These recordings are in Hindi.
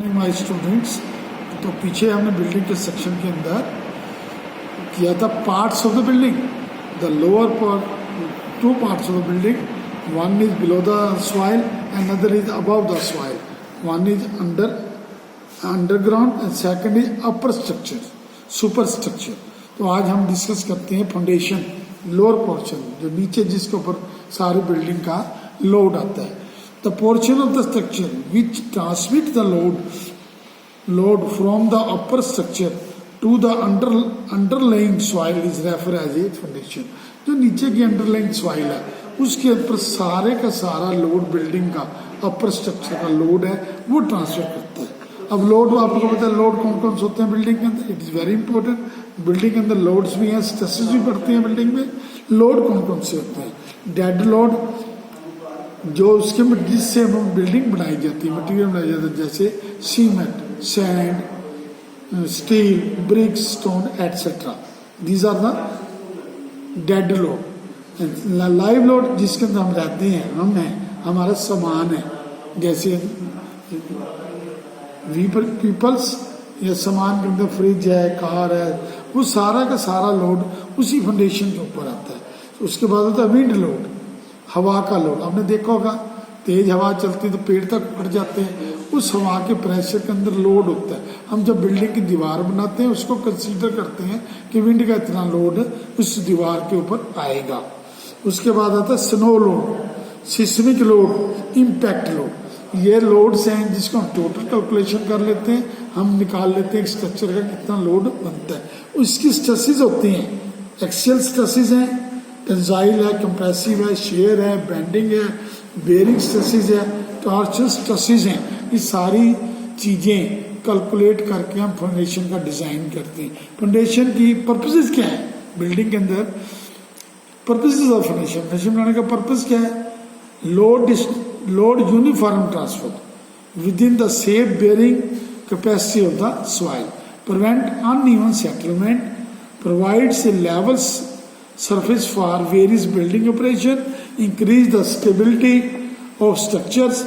माय स्टूडेंट्स, तो पीछे हमने बिल्डिंग के सेक्शन के अंदर किया था parts of the building. The lower part, two parts of the building, one is below the soil and other is above the soil. One is underground and second is upper structure, super structure. तो आज हम डिस्कस करते हैं फाउंडेशन, लोअर पोर्शन, जो नीचे जिसके ऊपर सारी बिल्डिंग का लोड आता है। The portion of the structure which transmit the load from the upper structure to the underlying soil is refer as a foundation. जो नीचे की अंडरलाइंग सॉइल है उसके ऊपर सारे का सारा लोड बिल्डिंग का, अपर स्ट्रक्चर का लोड है, वो ट्रांसफर करता है। अब लोड आपको पता है लोड कौन कौन से होते हैं बिल्डिंग के अंदर, it is very important. Building के अंदर लोड्स भी हैं, स्ट्रेसेस भी पड़ते हैं बिल्डिंग में। लोड कौन कौन से होते हैं? डेड लोड, जो उसके जिससे बिल्डिंग बनाई जाती है, मटेरियल बनाई जाती है, जैसे cement, sand, steel, bricks, stone etcetera. These are the dead load. Live load जिसके अंदर हम रहते हैं, हम हैं, हमारा सामान है, जैसे पीपल्स, या सामान के अंदर फ्रिज है, कार है, वो सारा का सारा लोड उसी फाउंडेशन के ऊपर आता है। तो उसके बाद होता है विंड लोड, हवा का लोड। आपने देखा होगा तेज हवा चलती है तो पेड़ तक उड़ जाते हैं, उस हवा के प्रेशर के अंदर लोड होता है। हम जब बिल्डिंग की दीवार बनाते हैं उसको कंसीडर करते हैं कि विंड का इतना लोड उस दीवार के ऊपर आएगा। उसके बाद आता है snow load, seismic load, impact load. ये लोड्स हैं जिसको हम टोटल कैलकुलेशन कर लेते हैं, हम निकाल लेते हैं स्ट्रक्चर का कितना लोड बनता है। उसकी स्ट्रेसेस होती हैं, एक्सियल स्ट्रेसेस हैं, टेंसाइल है, कंप्रेसिव है, शेयर है, बेंडिंग है, बेयरिंग स्ट्रेसेस है, टॉर्शन स्ट्रेसेस हैं। ये सारी चीजें कैलकुलेट करके हम फाउंडेशन का डिजाइन करते हैं। फाउंडेशन की पर्पसेस क्या है बिल्डिंग के अंदर? पर्पसेस ऑफ फाउंडेशन, फाउंडेशन बनाने का पर्पस क्या है? Load uniform transfer with in the safe bearing capacity of the soil, prevent uneven settlement, provides a level surface for various building operation, increase the stability of structures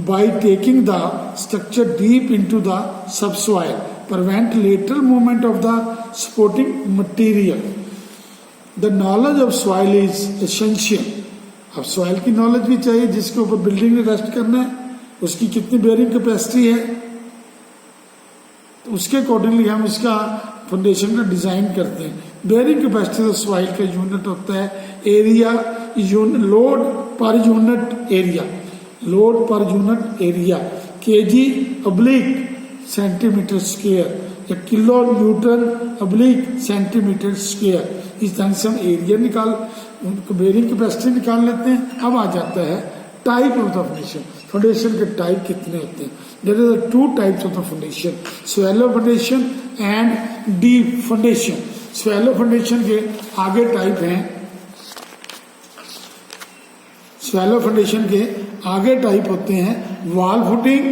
by taking the structure deep into the subsoil, prevent lateral movement of the supporting material. The knowledge of soil is essential. अब सॉइल की नॉलेज भी चाहिए जिसके ऊपर बिल्डिंग ने रेस्ट करना है, उसकी कितनी बेयरिंग कैपेसिटी है, तो उसके अकॉर्डिंगली हम इसका फाउंडेशन का डिजाइन करते हैं। बेयरिंग कैपेसिटी तो सॉइल का यूनिट होता है area, load per unit area, load per unit area, kg oblique centimetre square या kilo newton oblique centimetre square. इस तरह से हम एरिया निकाल, बेयरिंग कैपेसिटी निकाल लेते हैं। अब आ जाता है type of the foundation. Foundation के टाइप कितने होते हैं? There are two types of the foundation, shallow foundation and deep foundation. Shallow foundation के आगे टाइप हैं, स्वैलो फाउंडेशन के आगे टाइप होते हैं wall footing,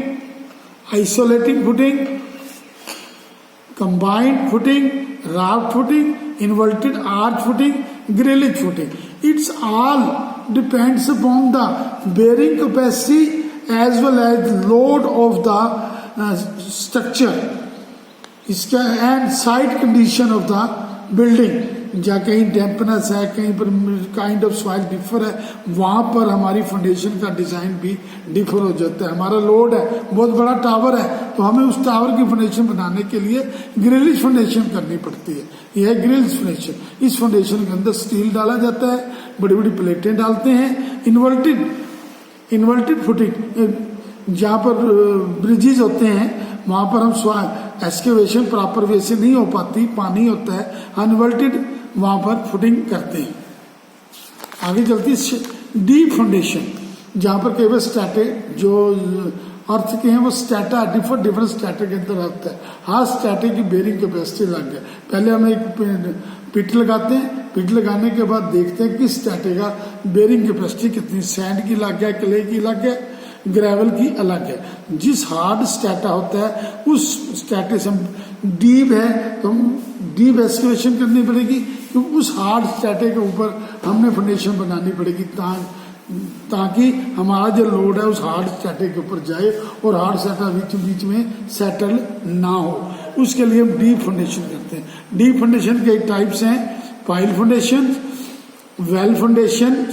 isolating footing, combined footing, raft footing, inverted arch footing, grillage footing. It's all depends upon the bearing capacity as well as load of the structure, इसका and site condition of the building. जहाँ कहीं डैम्पनेस है, कहीं पर काइंड ऑफ सॉइल डिफर है, वहां पर हमारी फाउंडेशन का डिजाइन भी डिफर हो जाता है। हमारा लोड है, बहुत बड़ा टावर है, तो हमें उस टावर की फाउंडेशन बनाने के लिए ग्रिलिश फाउंडेशन करनी पड़ती है। यह है ग्रिल्स फाउंडेशन। इस फाउंडेशन के अंदर स्टील डाला जाता है, बड़ी बड़ी प्लेटें डालते हैं। इन्वर्टेड फुटिंग, जहाँ पर ब्रिजेस होते हैं वहां पर हम एक्सकेवेशन प्रॉपर वे से नहीं हो पाती, पानी होता है, अनवर्टेड वहां पर फुटिंग करते हैं। आगे चलती है डीप फाउंडेशन, जहां पर केवल स्ट्रैटे जो अर्थ के हैं वो स्ट्रैटा डिफरेंट स्ट्रैटा के अंदर आता है। हर स्ट्रैटे की बेयरिंग कैपेसिटी लग गया। पहले हम एक पिट लगाते हैं, पिट लगाने के बाद देखते हैं कि स्ट्रैटे का बेयरिंग कैपेसिटी कितनी, सैंड की लग गया, क्ले की लग गया, ग्रेवल की अलग है। जिस हार्ड स्ट्रैटा होता है उस स्ट्रैटे से डीप है तो हम डीप एक्सकेवेशन करनी पड़ेगी, तो उस हार्ड स्ट्रैटे के ऊपर हमने फाउंडेशन बनानी पड़ेगी ताकि हमारा जो लोड है उस हार्ड स्ट्रैटे के ऊपर जाए और हार्ड स्ट्रैटा बीच बीच में सेटल ना हो। उसके लिए हम डीप फाउंडेशन करते हैं। डीप फाउंडेशन के टाइप्स हैं pile foundation, well foundation.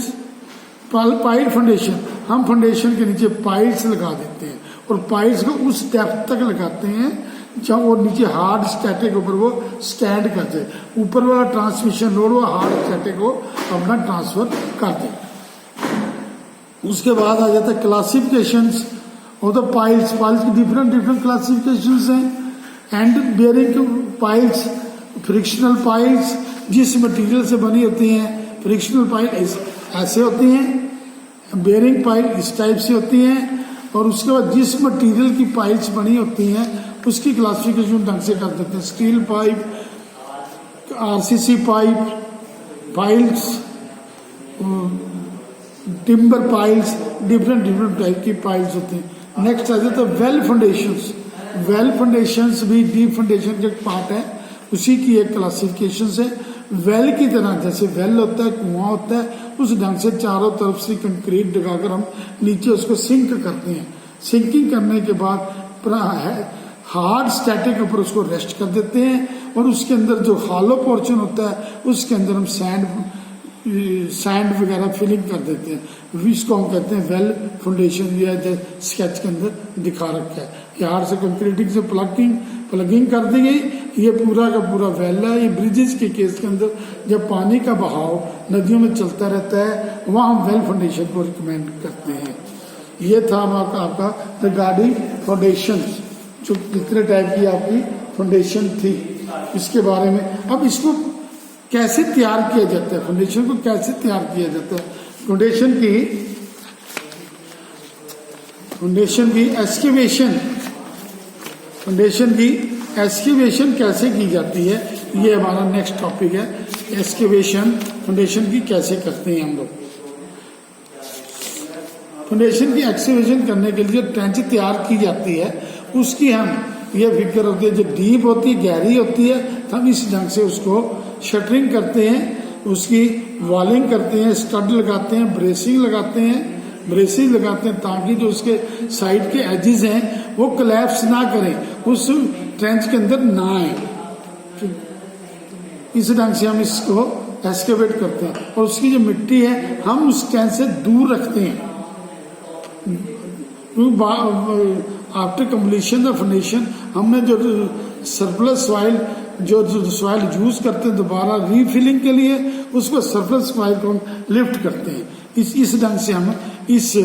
Pile foundation, हम फाउंडेशन के नीचे पाइल्स लगा देते हैं और पाइल्स को उस डेप्थ तक लगाते हैं जहाँ वो नीचे हार्ड स्ट्रैटे के ऊपर वो स्टैंड करते हैं। ऊपर वाला ट्रांसमिशन लोड वो हार्ड स्ट्रैटे को अपना ट्रांसफर करते हैं। उसके बाद आ जाता है classifications of the piles. Piles की डिफरेंट क्लासिफिकेशंस हैं। And bearing piles, frictional piles जिस मटेरियल से बनी होती हैं, फ्रिक्शनल पाइल ऐसे होती हैं, बेयरिंग पाइल इस टाइप से होती हैं। और उसके बाद जिस मटेरियल की पाइल्स बनी होती हैं उसकी क्लासिफिकेशन ढंग से कर देते हैं। Steel pipe, RCC pipe, piles, timber piles, different type की पाइल्स होती हैं। नेक्स्ट आ जाता है वेल फाउंडेशंस। वेल फाउंडेशंस भी डीप फाउंडेशन का एक पार्ट है, उसी की एक क्लासिफिकेशन है। वेल की तरह जैसे वेल होता है, कुआं होता है, उस ढंग से चारों तरफ से कंक्रीट लगाकर हम नीचे उसको सिंक करते हैं। सिंकिंग करने के बाद हार्ड स्टैटिक के ऊपर उसको रेस्ट कर देते हैं और उसके अंदर जो हॉलो पोर्शन होता है उसके अंदर हम सैंड वगैरह फिलिंग कर देते हैं। इसको हम कहते हैं वेल फाउंडेशन, या स्केच के अंदर दिखा रखा है। यहाँ से कंक्रीटिंग से प्लगिंग कर दी गई, ये पूरा का पूरा वेल है। ये ब्रिजेस के केस के अंदर जब पानी का बहाव नदियों में चलता रहता है वहाँ हम वेल फाउंडेशन को रिकमेंड करते हैं। ये था आपका रिगार्डिंग फाउंडेशन, जो कितने टाइप की आपकी फाउंडेशन थी इसके बारे में। अब इसको कैसे तैयार किया जाता है, फाउंडेशन को कैसे तैयार किया जाता है। फाउंडेशन की एस्केवेशन कैसे की जाती है, ये हमारा नेक्स्ट टॉपिक है। एस्केवेशन फाउंडेशन की कैसे करते हैं हम लोग। फाउंडेशन की एक्सकेवेशन करने के लिए जो ट्रेंच तैयार की जाती है उसकी हम ये फिक्र होती है, जो डीप होती है, गहरी होती है, तो हम इस ढंग से उसको शटरिंग करते हैं, उसकी वॉलिंग करते हैं, स्टड लगाते हैं, ब्रेसिंग लगाते हैं ताकि जो उसके साइड के एजेस हैं वो कोलैप्स ना करें, उस ट्रेंच के अंदर ना आए। इस ढंग से हम इसको एक्सकेवेट करते हैं और उसकी जो मिट्टी है हम उस ट्रेंच से दूर रखते हैं। आफ्टर कम्प्लीशन द फाउंडेशन हमने जो सरप्लस सॉइल जो सॉइल यूज करते हैं दोबारा रीफिलिंग के लिए, उसको सरप्लस सॉइल को हम लिफ्ट करते हैं। इस ढंग से हम इस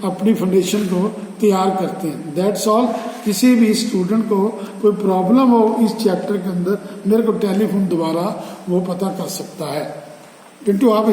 अपनी फाउंडेशन को तैयार करते हैं। That's all. किसी भी स्टूडेंट को कोई प्रॉब्लम हो इस चैप्टर के अंदर मेरे को टेलीफोन द्वारा वो पता कर सकता है। पिंटू आप